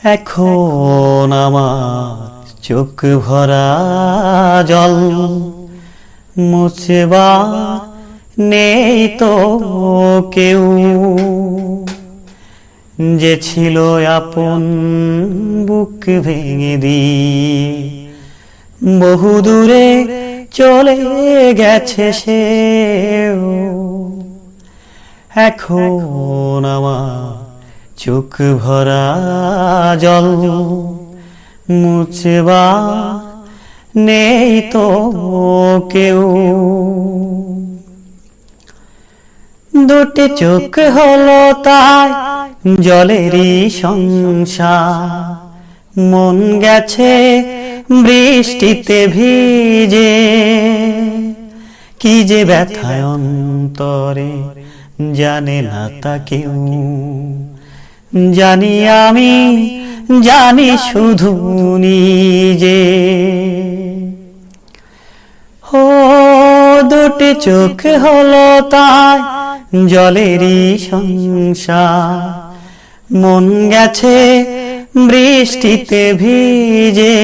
এখন আমার চোখ ভরা জল মুছবা নেই তো কেউ, যে ছিল আপন বুক ভেঙে দিয়ে বহু দূরে চলে গেছে সেও। এখন আমার চোখ ভরা জল মুছবা নেই তো কেউ। দুটি চোখ হলো তাই জলেরই সংসার, মন গেছে বৃষ্টিতে ভিজে। কি যে ব্যথায় অন্তরে জানে না তা কেউ, জানি আমি জানি শুধু নিজে। ও দুটি চোখ হলো তাই জলেরই সংসার, মন গেছে বৃষ্টিতে ভিজে।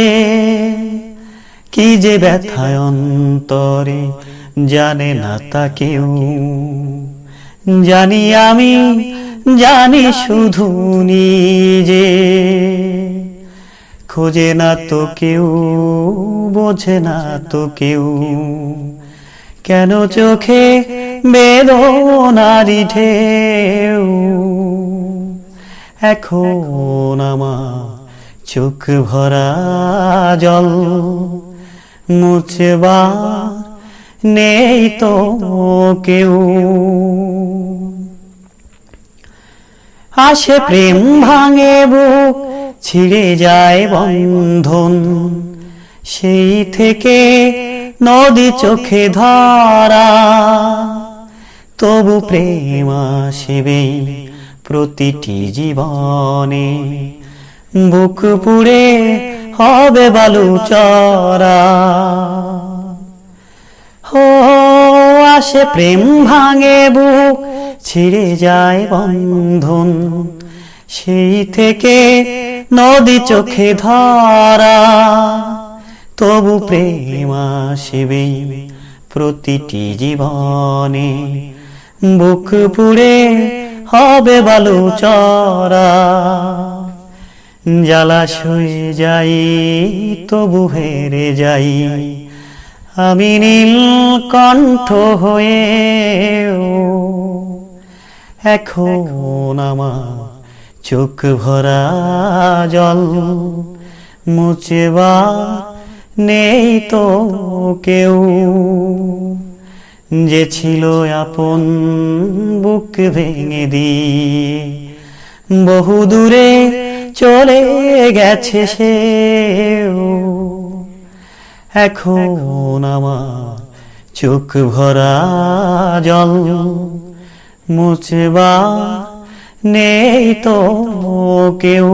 কি যে ব্যথায় অন্তরে জানে না তা কেউ, জানি আমি জানি শুধু নিজে। খোঁজে না তো কেউ বোঝে না তো কেউ, কেন চোখে বেদনারি ঢেউ। এখন আমার চোখ ভরা জল মুছবা নেই তো কেউ। আসে প্রেম ভাঙে বুক ছিঁড়ে যায় বন্ধন, সেই থেকে নদী চোখে ধরা। তবু প্রেম আসবে প্রতিটি জীবনে, বুক পুড়ে হবে বালুচরা। ও আসে প্রেম ভাঙে বুক ছিঁড়ে যায় বন্ধন, সেই থেকে নদী চোখে ধরা। তবু প্রেম আসবে প্রতিটি জীবনে, বুক পুড়ে হবে বালুচরা। জলাশয়ে যাই তবু হেরে যাই আমি নীলকণ্ঠ হয়েও। এখন আমার চোখ ভরা জল মুছবা নেই তো কেউ, যে ছিল আপন বুক ভেঙে দিয়ে বহু দূরে চলে গেছে সেও। এখন আমার চোখ ভরা জল মুছবা নেই তো কেউ।